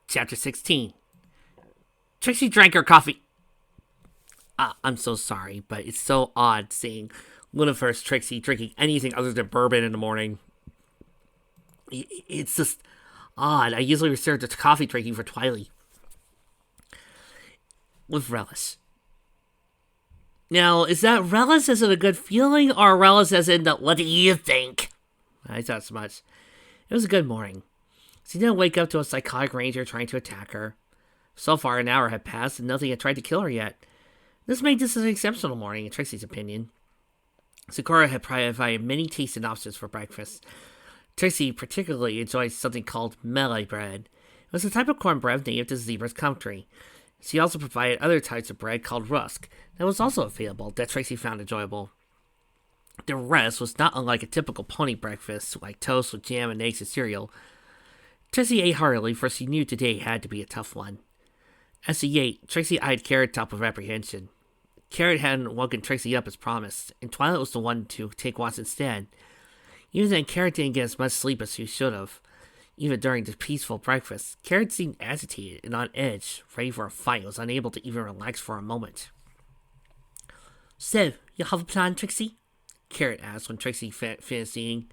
Chapter 16. Trixie drank her coffee. I'm so sorry, but it's so odd seeing Lunaverse Trixie drinking anything other than bourbon in the morning. It's just odd. I usually reserve the coffee drinking for Twilight. With relish. Now, is that relish as in a good feeling, or relish as in the what do you think? I thought so much. It was a good morning. She didn't wake up to a psychotic ranger trying to attack her. So far, an hour had passed, and nothing had tried to kill her yet. This made this an exceptional morning, in Trixie's opinion. Sakura had provided many tasty options for breakfast. Trixie particularly enjoyed something called melee bread. It was a type of cornbread native to Zebra's country. She also provided other types of bread called rusk that was also available that Trixie found enjoyable. The rest was not unlike a typical pony breakfast, like toast with jam and eggs and cereal. Trixie ate heartily, for she knew today had to be a tough one. As she ate, Trixie eyed Carrot Top with apprehension. Carrot hadn't woken Trixie up as promised, and Twilight was the one to take watch instead. Even then, Carrot didn't get as much sleep as she should have. Even during the peaceful breakfast, Carrot seemed agitated and on edge, ready for a fight, and was unable to even relax for a moment. "So, you have a plan, Trixie?" Carrot asked when Trixie finished eating.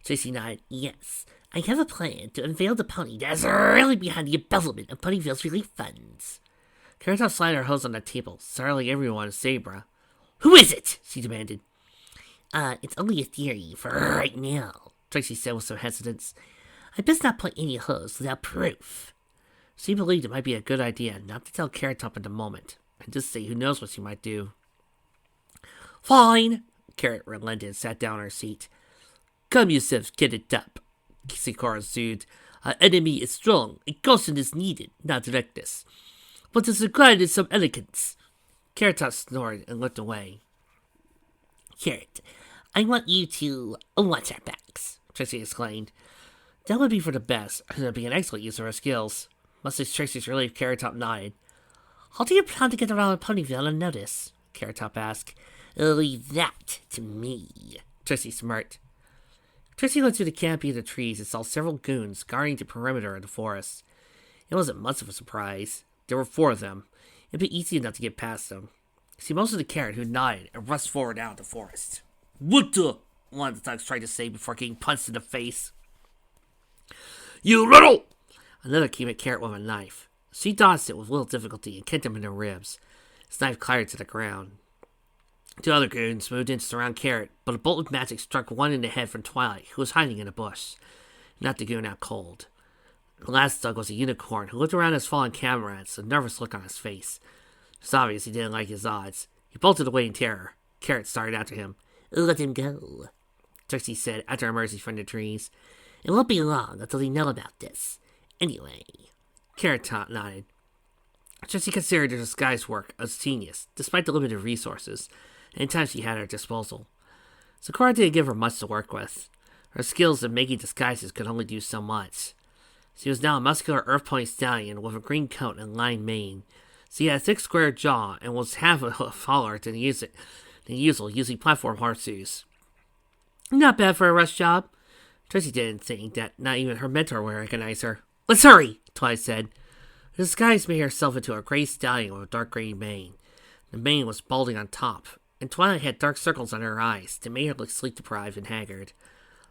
Trixie nodded. "Yes, I have a plan to unveil the pony that is really behind the embezzlement of Ponyville's relief funds." Carrot Top slid her hose on the table, startling everyone at Zebra. "Who is it?" she demanded. It's only a theory for right now," Trixie said with some hesitance. "I best not point any holes without proof." She believed it might be a good idea not to tell Carrot Top at the moment, and just say who knows what she might do. "Fine," Carrot relented and sat down on her seat. "Calm yourself, Carrot Top," Sakura soothed. "Our enemy is strong, and caution is needed, not reckless. What is required is some elegance." Carrot Top snored and looked away. "Carrot, I want you to watch our backs," Trixie exclaimed. "That would be for the best, and it would be an excellent use of her skills." Much to Trixie's relief, Carrot Top nodded. "How do you plan to get around Ponyville unnoticed?" Carrot Top asked. "Leave that to me," Trixie smirked. Trixie looked through the canopy of the trees and saw several goons guarding the perimeter of the forest. It wasn't much of a surprise. There were 4 of them. It'd be easy enough to get past them. See most of the Carrot, who nodded and rushed forward out of the forest. "What the?" one of the thugs tried to say before getting punched in the face. "You little!" Another came at Carrot with a knife. She dodged it with little difficulty and kicked him in the ribs. His knife clattered to the ground. 2 other goons moved in to surround Carrot, but a bolt of magic struck one in the head from Twilight, who was hiding in a bush. Knocked the goon out cold. The last thug was a unicorn, who looked around his fallen comrades, a nervous look on his face. It was obvious he didn't like his odds. He bolted away in terror. Carrot started after him. "Let him go," Trixie said after emerging from the trees. "It won't be long until they know about this. Anyway," Carrot Top nodded. Trixie considered her disguise work a genius, despite the limited resources and time she had at her disposal. Sakura didn't give her much to work with. Her skills in making disguises could only do so much. She was now a muscular earth pony stallion with a green coat and lined mane. She had a thick square jaw and was half a hoof taller than usual, using platform horseshoes. "Not bad for a rush job." Trixie didn't think that not even her mentor would recognize her. "Let's hurry," Twilight said. The disguise made herself into a gray stallion with a dark green mane. The mane was balding on top, and Twilight had dark circles under her eyes that made her look sleep-deprived and haggard.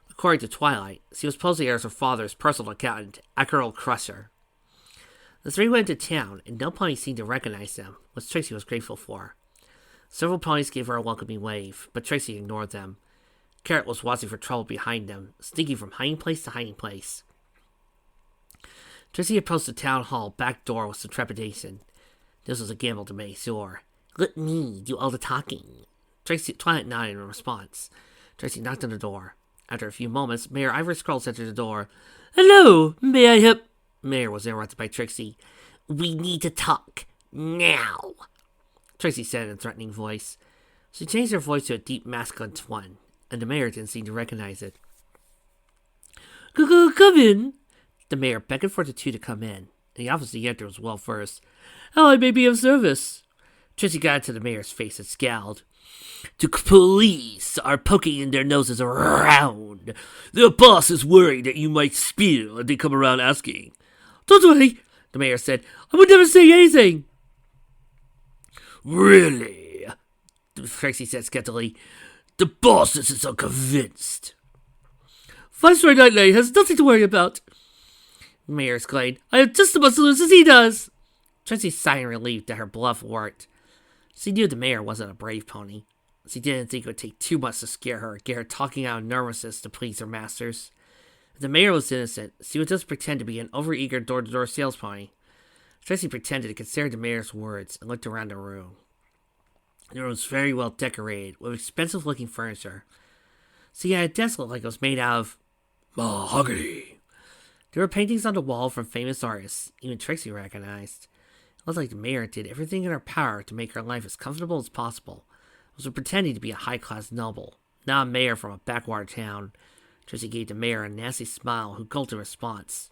According to Twilight, she was posing as her father's personal accountant, Akerl Crusher. The 3 went to town, and no pony seemed to recognize them, which Trixie was grateful for. Several ponies gave her a welcoming wave, but Trixie ignored them. Carrot was watching for trouble behind them, sneaking from hiding place to hiding place. Trixie approached the town hall back door with some trepidation. This was a gamble to make sure. "Let me do all the talking." Twilight nodded in response. Trixie knocked on the door. After a few moments, Mayor Ivory Scrolls entered the door. "Hello, may I help?" Mayor was interrupted by Trixie. "We need to talk. Now," Trixie said in a threatening voice. She changed her voice to a deep masculine one, and the mayor didn't seem to recognize it. "Come in." The mayor beckoned for the 2 to come in, and he obviously entered was well versed. "How I may be of service?" Trixie got into the mayor's face and scowled. "The police are poking in their noses around. The boss is worried that you might spill and they come around asking. Don't worry, the mayor said. I would never say anything. Really? Trixie said skeptically. The boss isn't so convinced. Viceroy Knightley has nothing to worry about, the mayor exclaimed. I have just as much to lose as he does. Trixie sighed in relief that her bluff worked. She knew the mayor wasn't a brave pony. She didn't think it would take too much to scare her, get her talking out of nervousness to please her masters. If the mayor was innocent, she would just pretend to be an overeager door-to-door sales pony. Tracy pretended to consider the mayor's words and looked around the room. The room was very well decorated, with expensive-looking furniture. She had a desk that looked like it was made out of mahogany. There were paintings on the wall from famous artists, even Trixie recognized. It looked like the mayor did everything in her power to make her life as comfortable as possible. It was pretending to be a high-class noble, not a mayor from a backwater town. Trixie gave the mayor a nasty smile, who gulped in response.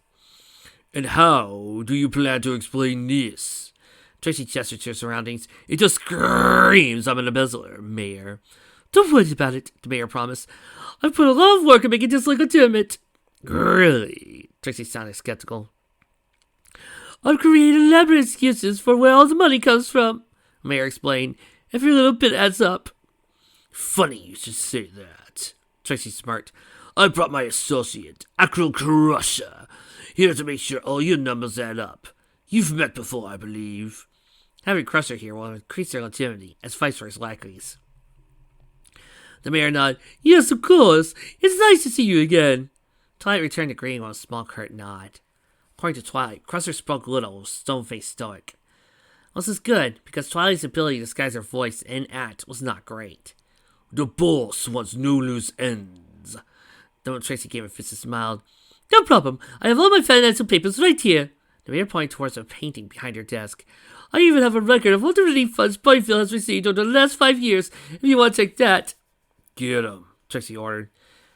And how do you plan to explain this? Trixie gestured to her surroundings. It just screams I'm an embezzler, mayor. Don't worry about it, the mayor promised. I've put a lot of work in making this look legitimate. Really? Trixie sounded skeptical. I've created elaborate excuses for where all the money comes from, the mayor explained. Every little bit adds up. Funny you should say that, Trixie smirked. I brought my associate, Acryl Crusher, here to make sure all your numbers add up. You've met before, I believe. Having Crusher here will increase their legitimacy as Viceroy's lackeys. The mayor nodded. Yes, of course. It's nice to see you again. Twilight returned to Green with a small curt nod. According to Twilight, Crusher spoke little, was stone-faced stoic. This is good, because Twilight's ability to disguise her voice and act was not great. The boss wants no loose ends. Then when Tracy gave a fist and smiled. No problem. I have all my financial papers right here. The mayor pointed towards a painting behind her desk. I even have a record of all the relief funds Boyfield has received over the last 5 years, if you want to take that. Get him, Trixie ordered.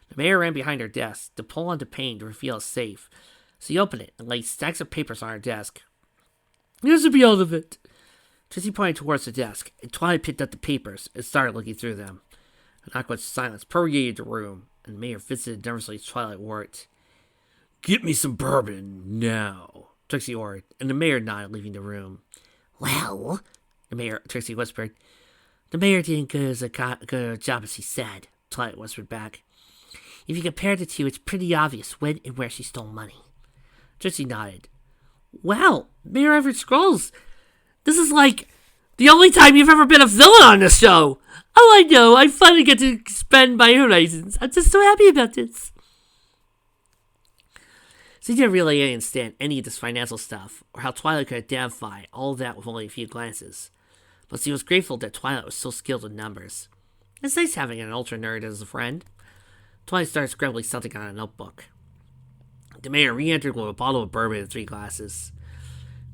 The mayor ran behind her desk to pull on the pane to reveal a safe. She opened it and laid stacks of papers on her desk. This should be all of it. Trixie pointed towards the desk, and Twilight picked up the papers and started looking through them. An awkward silence permeated the room, and the mayor visited nervously as Twilight worked. Get me some bourbon, now, Trixie ordered, and the mayor nodded, leaving the room. Well, Trixie whispered. The mayor didn't do as good a job as he said, Twilight whispered back. If you compare the two, it's pretty obvious when and where she stole money. Trixie nodded. Wow, Mayor Everett Scrolls. This is like the only time you've ever been a villain on this show. Oh, I know. I finally get to expand my horizons. I'm just so happy about this. She didn't really understand any of this financial stuff, or how Twilight could identify all of that with only a few glances. But she was grateful that Twilight was so skilled with numbers. It's nice having an ultra nerd as a friend. Twilight started scribbling something on a notebook. The mayor re-entered with a bottle of bourbon and 3 glasses.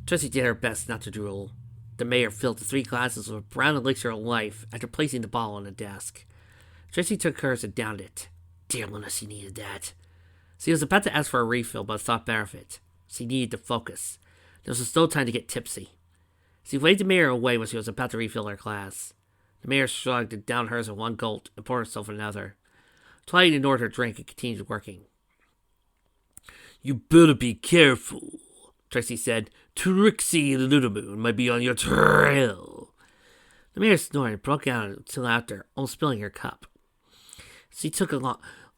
Trixie did her best not to drool. The mayor filled the 3 glasses with a brown elixir of life after placing the bottle on the desk. Trixie took hers and downed it. Dear Luna, she needed that. She was about to ask for a refill, but thought better of it. She needed to focus. There was no time to get tipsy. She waved the mayor away when she was about to refill her glass. The mayor shrugged and downed hers in one gulp and poured herself another. Twilight ignored her drink and continued working. You better be careful, Trixie said. Trixie Lunamoon might be on your trail. The mayor snored and broke out until after, almost spilling her cup. She took a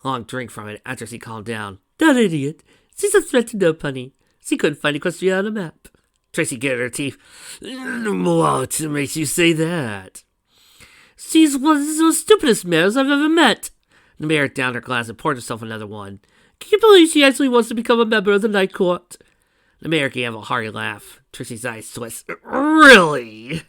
long drink from it after she calmed down. That idiot! She's a threat to nobody. She couldn't find Equestria on a map. Trixie gritted her teeth. What makes you say that? She's one of the stupidest mayors I've ever met. The mayor downed her glass and poured herself another one. Can you believe she actually wants to become a member of the Night Court? The mayor gave a hearty laugh. Trixie's eyes twisted. Really?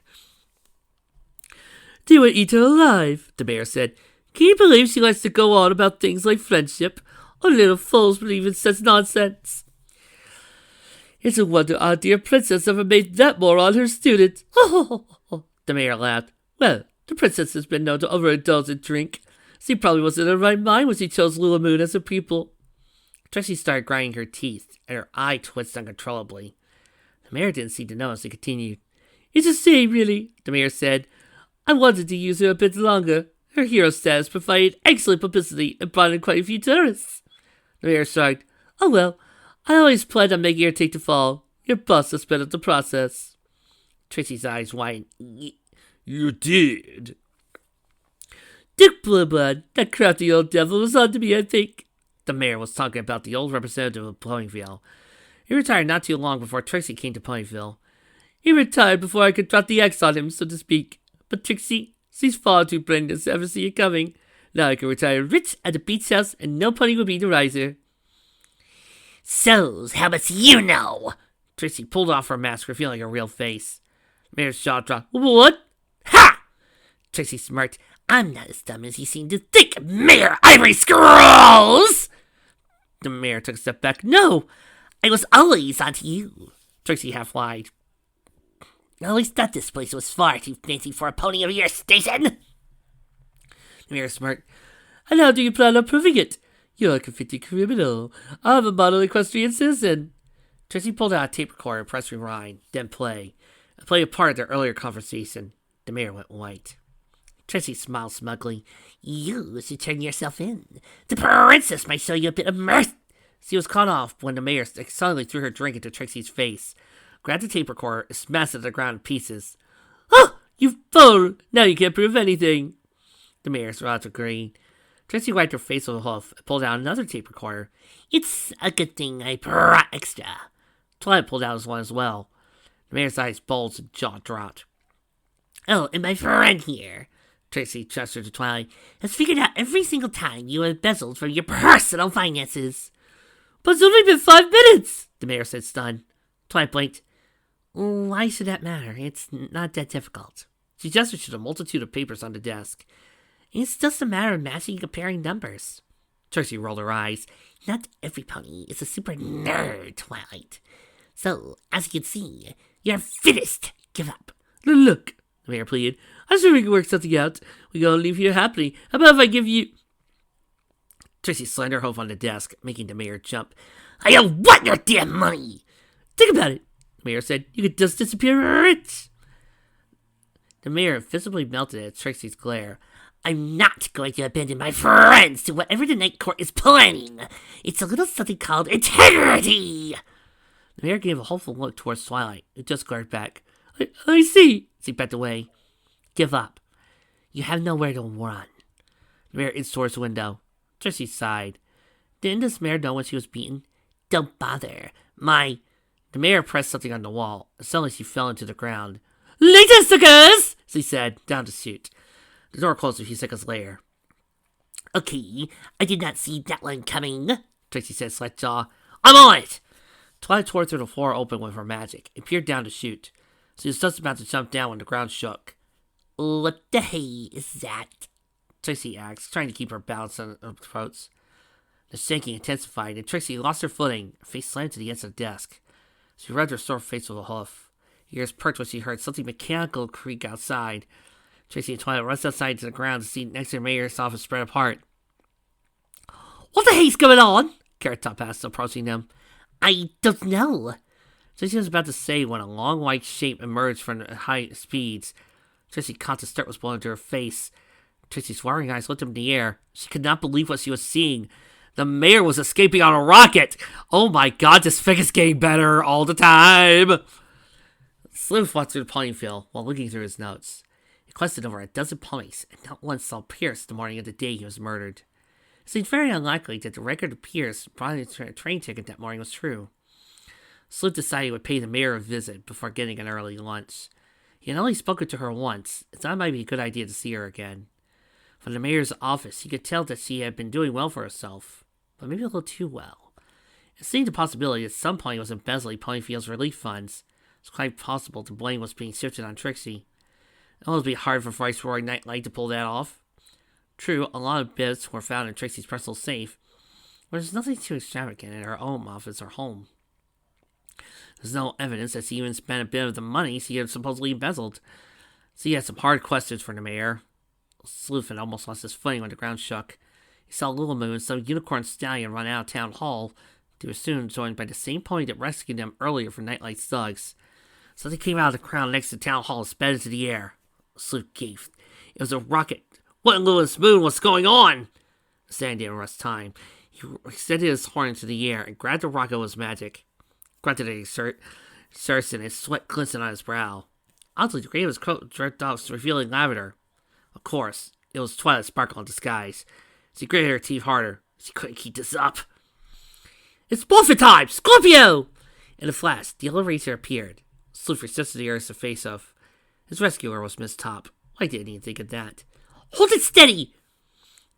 They would eat her alive, the mayor said. Can you believe she likes to go on about things like friendship? Our little fools believe in such nonsense. It's a wonder our dear princess ever made that moron her student. The mayor laughed. Well, the princess has been known to overindulge in drink. She probably was in her right mind when she chose Lunamoon as her pupil. Trixie started grinding her teeth, and her eye twisted uncontrollably. The mayor didn't seem to notice and continued. It's a shame, really, the mayor said. I wanted to use her a bit longer. Her hero status provided excellent publicity and brought in quite a few tourists. The mayor shrugged. Oh well, I always planned on making her take the fall. Your boss has sped up the process. Tracy's eyes widened. You did? Dick Blueblood, that crafty old devil, was on to me, I think. The mayor was talking about the old representative of Ponyville. He retired not too long before Trixie came to Ponyville. He retired before I could drop the X on him, so to speak. But Trixie, she's far too brainless to ever see it coming. Now I can retire rich at the beach house, and no pony will be the riser. So, how much you know? Trixie pulled off her mask, revealing her real face. The mayor's jaw dropped. What? Ha! Trixie smirked. I'm not as dumb as you seem to think, Mayor Ivory Scrolls! The mayor took a step back. No, I was always onto you. Trixie half lied. I always thought this place was far too fancy for a pony of your station. The mayor smirked. And how do you plan on proving it? You're a convicted criminal. I'm a model equestrian citizen. Trixie pulled out a tape recorder and pressed rewind, then play. I played a part of their earlier conversation. The mayor went white. Trixie smiled smugly. You should turn yourself in. The princess might show you a bit of mirth. She was cut off when the mayor suddenly threw her drink into Trixie's face, grabbed the tape recorder, and smashed it to the ground in pieces. Oh, you fool! Now you can't prove anything. The mayor's rods agreed. Trixie wiped her face with a hoof and pulled out another tape recorder. It's a good thing I brought extra. Twilight pulled out one as well. The mayor's eyes bulged and jaw dropped. Oh, and my friend here, Trixie gestured to Twilight, has figured out every single time you embezzled from your personal finances. But it's only been 5 minutes, the mayor said, stunned. Twilight blinked. Why should that matter? It's not that difficult. She gestured to the multitude of papers on the desk. It's just a matter of matching and comparing numbers. Trixie rolled her eyes. Not every pony is a super nerd, Twilight. So, as you can see, you're finished. Give up. Look, the mayor pleaded. I'm sure we can work something out. We're going to leave here happily. How about if I give you... Trixie slammed her hoof on the desk, making the mayor jump. I don't want your damn money! Think about it, the mayor said. You could just disappear rich. The mayor visibly melted at Trixie's glare. I'm not going to abandon my friends to whatever the Night Court is planning. It's a little something called integrity! The mayor gave a hopeful look towards Twilight, who just glared back. I see. She backed away. Give up. You have nowhere to run. The mayor inched towards the window. Trixie sighed. Didn't this mayor know when she was beaten? Don't bother. The mayor pressed something on the wall, and suddenly she fell into the ground. Later, suckers! She said, down to shoot. The door closed a few seconds later. Okay, I did not see that one coming, Trixie said, slack jaw. I'm on it! Twilight tore through the floor open with her magic and peered down to shoot. She was just about to jump down when the ground shook. What the hey is that? Trixie asked, trying to keep her balance on her throats. The shaking intensified, and Trixie lost her footing, her face slammed to the edge of the desk. She rubbed her sore face with a hoof. Her ears perked when she heard something mechanical creak outside. Trixie and Twilight rushed outside to the ground to see next to the mayor's office spread apart. What the hell's going on? Carrot Top asked, approaching them. I don't know. Trixie was about to say when a long white shape emerged from the high speeds. Trixie caught the dirt was blown into her face. Trixie's swirling eyes looked up in the air. She could not believe what she was seeing. The mayor was escaping on a rocket! Oh my god, this figure's getting better all the time! Sleuth walked through the Ponyville while looking through his notes. He quested over a dozen ponies, and not one saw Pierce the morning of the day he was murdered. It seemed very unlikely that the record of Pierce buying a train ticket that morning was true. Sleuth decided he would pay the mayor a visit before getting an early lunch. He had only spoken to her once. It thought it might be a good idea to see her again. From the mayor's office, he could tell that she had been doing well for herself, but maybe a little too well. It seemed a possibility that some pony was embezzling Ponyfield's relief funds. It was quite possible the blame was being shifted on Trixie. It would be hard for Viceroy Nightlight to pull that off. True, a lot of bits were found in Trixie's personal safe, but there's nothing too extravagant in her own office or home. There's no evidence that she even spent a bit of the money she had supposedly embezzled. So he had some hard questions for the mayor. Sleuth had almost lost his footing when the ground shook. He saw Little Moon and some unicorn stallion run out of town hall. They were soon joined by the same pony that rescued them earlier from Nightlight's thugs. So they came out of the crowd next to town hall and sped into the air. Sleuth gaped. It was a rocket. What in Lewis Moon was going on? The stallion didn't rush time. He extended his horn into the air and grabbed the rocket with his magic. Grunted at Cersei, and his sweat glistened on his brow. Oddly, the gray of his coat dripped off, revealing lavender. Of course, it was Twilight Sparkle in disguise. She gritted her teeth harder. She couldn't keep this up. It's morphin' time! Scorpio! In a flash, the yellow racer appeared. Sleuth resisted the urge to face off. His rescuer was Miss Top. Why didn't he think of that? Hold it steady!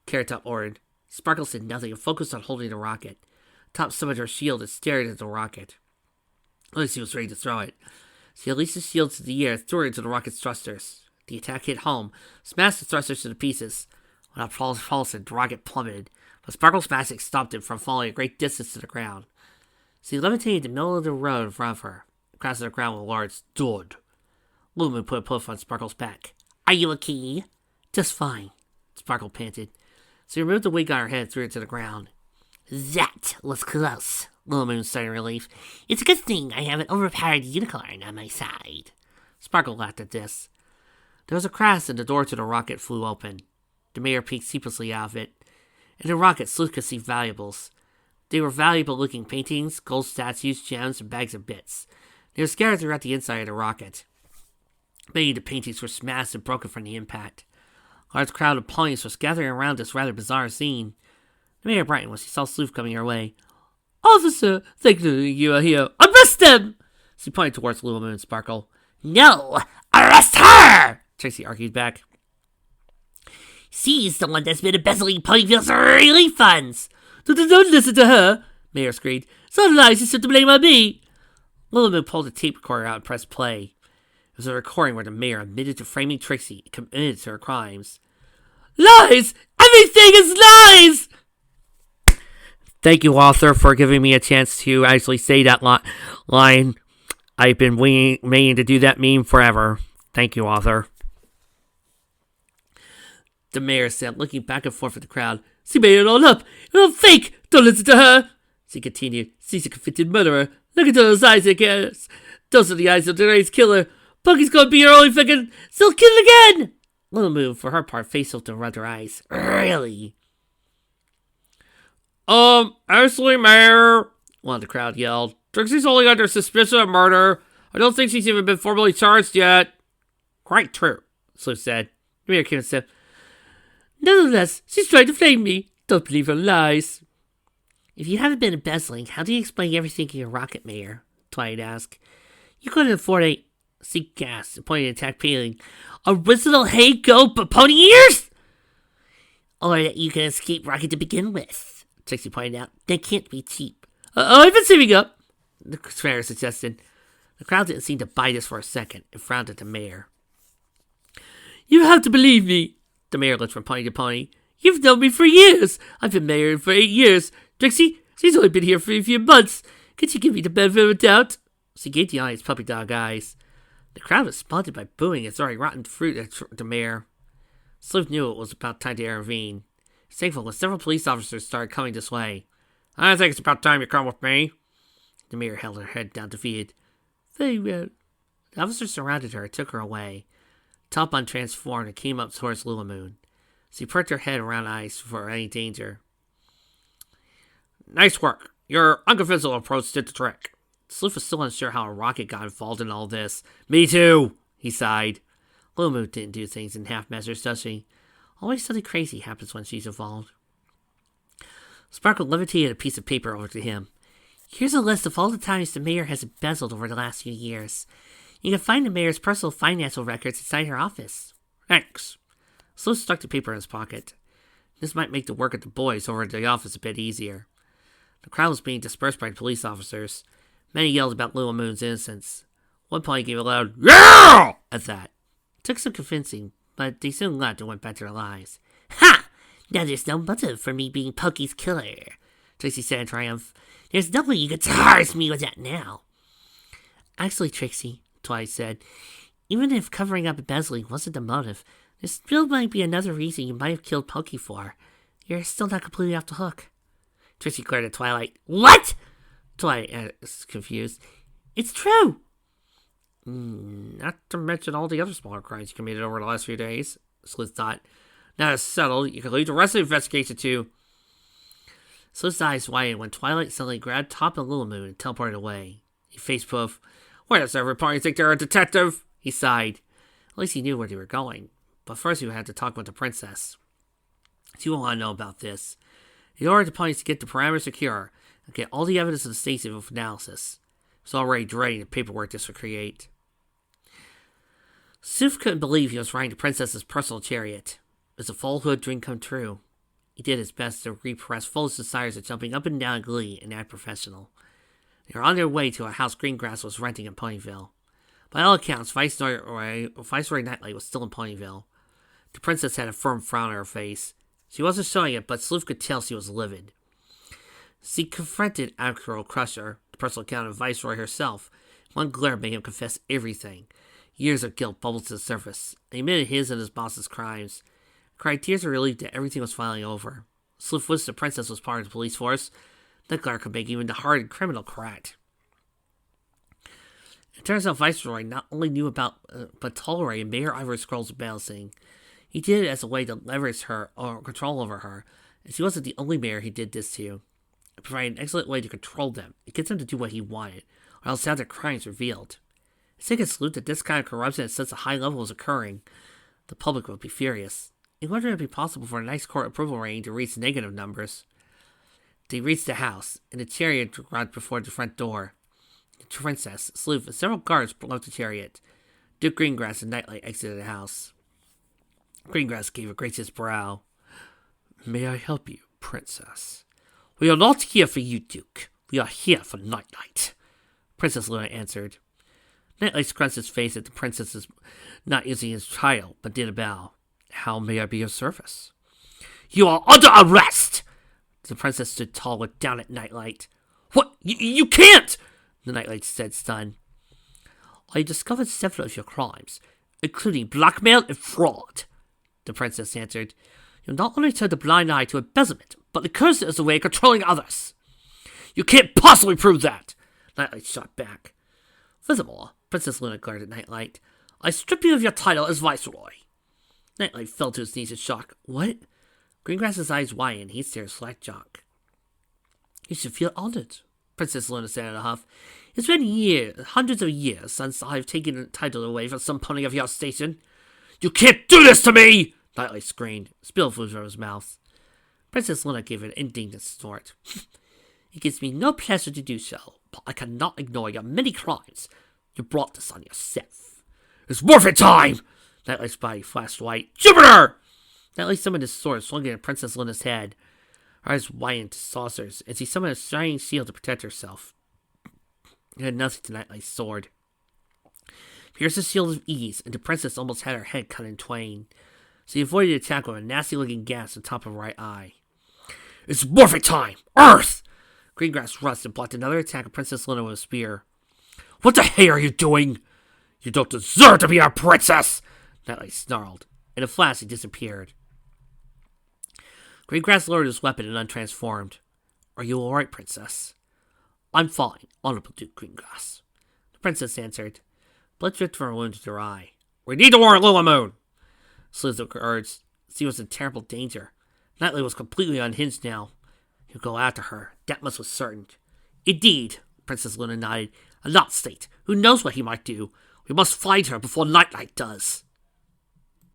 Carrot Top ordered. Sparkle said nothing and focused on holding the rocket. Top summoned her shield and stared at the rocket. Lucy was ready to throw it. She released the shield to the air and threw it into the rocket's thrusters. The attack hit home, smashed the thrusters to pieces. Without propulsion, the rocket plummeted, but Sparkle's magic stopped it from falling a great distance to the ground. She levitated in the middle of the road in front of her, across the ground with a large thud. Lumen put a puff on Sparkle's back. Are you okay? Just fine, Sparkle panted. She removed the wig on her head and threw it to the ground. That was close, Lumen sighed in relief. It's a good thing I have an overpowered unicorn on my side. Sparkle laughed at this. There was a crash and the door to the rocket flew open. The mayor peeked sheepishly out of it. In the rocket, Sleuth could see valuables. They were valuable-looking paintings, gold statues, gems, and bags of bits. They were scattered throughout the inside of the rocket. Many of the paintings were smashed and broken from the impact. A large crowd of ponies was gathering around this rather bizarre scene. The mayor brightened when she saw Sleuth coming her way. Officer, thank you are here. Arrest them! She pointed towards Little Moon and Sparkle. No! Arrest her! Tracy argued back. She's the one that's been embezzling Ponyville's relief funds. Don't listen to her, Mayor screamed. Some lies you to blame on me. Little Moon pulled a tape recorder out and pressed play. It was a recording where the mayor admitted to framing Trixie and committed to her crimes. Lies! Everything is lies! Thank you, author, for giving me a chance to actually say that line. I've been waiting to do that meme forever. Thank you, author. The mayor said, looking back and forth at the crowd. She made it all up. It's all fake. Don't listen to her. She continued. She's a convicted murderer. Look into those eyes, I guess. Those are the eyes of the race killer. Punky's gonna be her only fucking. She'll kill again. Little Moon, for her part, faced up to rub her eyes. Really? Actually, Mayor, one of the crowd yelled. Trixie's only under suspicion of murder. I don't think she's even been formally charged yet. Quite true, Sleuth said. The mayor came and said, nonetheless, she's trying to flame me. Don't believe her lies. If you haven't been embezzling, how do you explain everything in your rocket, Mayor? Twilight asked. You couldn't afford a... She gasped and pointed at attack paling. Original hay go but pony ears? Or that you can escape rocket to begin with, Trixie pointed out. That can't be cheap. I've been saving up, the mayor suggested. The crowd didn't seem to buy this for a second and frowned at the mayor. You have to believe me, the mayor looked from pony to pony. You've known me for years. I've been mayor for 8 years. Trixie, she's only been here for a few months. Could you give me the benefit of a doubt? She gave the audience puppy dog eyes. The crowd responded by booing and throwing rotten fruit at the mayor. Sleuth knew it was about time to intervene. He's thankful when several police officers started coming this way. I think it's about time you come with me. The mayor held her head down defeated. Very well. The officers surrounded her and took her away. Top Bun transformed and came up towards Lula Moon. She perked her head around eyes for any danger. Nice work. Your unconventional approach did the trick. Sleuth was still unsure how a rocket got involved in all this. Me too, he sighed. Lula Moon didn't do things in half measures, does she? Always something crazy happens when she's involved. Sparkle levitated a piece of paper over to him. Here's a list of all the times the mayor has embezzled over the last few years. You can find the mayor's personal financial records inside her office. Thanks. Sleuth stuck the paper in his pocket. This might make the work of the boys over at the office a bit easier. The crowd was being dispersed by police officers. Many yelled about Little Moon's innocence. One pony gave a loud "Yeah!" at that. It took some convincing, but they soon left and went back to their lives. Ha! Now there's no motive for me being Pokey's killer, Trixie said in triumph. There's no way you could charge me with that now. Actually, Trixie, Twilight said, even if covering up embezzling wasn't the motive, there still might be another reason you might have killed Pokey for. You're still not completely off the hook. Trixie glared at Twilight. What? Twilight is confused. It's true. Not to mention all the other smaller crimes you committed over the last few days, Sleuth thought. Now it's settled, you can leave the rest of the investigation to... Sleuth's eyes widened when Twilight suddenly grabbed Top of Lunamoon and teleported away. He faced Poof. "Why does everybody think they're a detective?" He sighed. At least he knew where they were going. But first he would have to talk with the princess. She won't want to know about this. He ordered the ponies to get the parameters secure and get all the evidence of the station for analysis. He was already dreading the paperwork this would create. Sif couldn't believe he was riding the princess's personal chariot. It was a full-hood dream come true. He did his best to repress foolish desires of jumping up and down in glee and act professional. They were on their way to a house Greengrass was renting in Ponyville. By all accounts, Viceroy Nightlight was still in Ponyville. The princess had a firm frown on her face. She wasn't showing it, but Sleuth could tell she was livid. She confronted Acro Crusher, the personal account of Viceroy herself. One glare made him confess everything. Years of guilt bubbled to the surface. He admitted his and his boss's crimes. Cried tears of relief that everything was finally over. Sleuth wished the princess was part of the police force. That glare could make even the hardened criminal crack. It turns out Viceroy not only knew about, but tolerated Mayor Ivory Scroll's balancing. He did it as a way to leverage her or control over her, and she wasn't the only mayor he did this to. It provided an excellent way to control them. It gets them to do what he wanted, or else have their crimes revealed. It's taken Sleuth that this kind of corruption at such a high level was occurring. The public would be furious. He wondered if it would be possible for a nice court approval rating to reach negative numbers. They reached the house, and the chariot arrived before the front door. The princess, Sleuth, and several guards left the chariot. Duke Greengrass and Nightlight exited the house. Greengrass gave a gracious brow. "May I help you, princess?" "We are not here for you, Duke. We are here for Nightlight," Princess Luna answered. Nightlight scrunched his face at the princess's not using his title, but did a bow. "How may I be of service?" "You are under arrest!" The princess stood tall, looked down at Nightlight. "What? You can't!" the Nightlight said, stunned. "I discovered several of your crimes, including blackmail and fraud," the princess answered. "You not only turned a blind eye to embezzlement, but the curse is a way of controlling others." "You can't possibly prove that!" Nightlight shot back. Furthermore, Princess Luna glared at Nightlight, "I strip you of your title as Viceroy." Nightlight fell to his knees in shock. "What?" Greengrass's eyes widened. He stared slack-jawed. "You should feel honored," Princess Luna said in a huff. "It's been years, hundreds of years, since I've taken the title away from some pony of your station." "You can't do this to me!" Nightlight screamed. Spill flew from his mouth. Princess Luna gave an indignant snort. "It gives me no pleasure to do so, but I cannot ignore your many crimes. You brought this on yourself." "It's morphin' time!" Nightlight's body flashed white. "Jupiter!" Nightlight summoned his sword, swung it at Princess Luna's head. Her eyes widened to saucers, and she summoned a shining shield to protect herself. It had nothing to Nightlight's sword. Pierced the shield with ease, and the princess almost had her head cut in twain. She avoided the attack with a nasty-looking gash on top of her right eye. "It's morphin' time! Earth!" Greengrass rushed and blocked another attack of Princess Luna with a spear. "What the hell are you doing? You don't deserve to be our princess!" Nightlight snarled. In a flash, he disappeared. Greengrass lowered his weapon and untransformed. "Are you all right, princess?" "I'm fine, Honorable Duke Greengrass," the princess answered. Blood dripped from her wound to her eye. "We need to warn Lunamoon!" Sleuth urged. She was in terrible danger. Nightlight was completely unhinged now. He would go after her. That much was certain. "Indeed," Princess Luna nodded. "A not state. Who knows what he might do? We must find her before Nightlight does."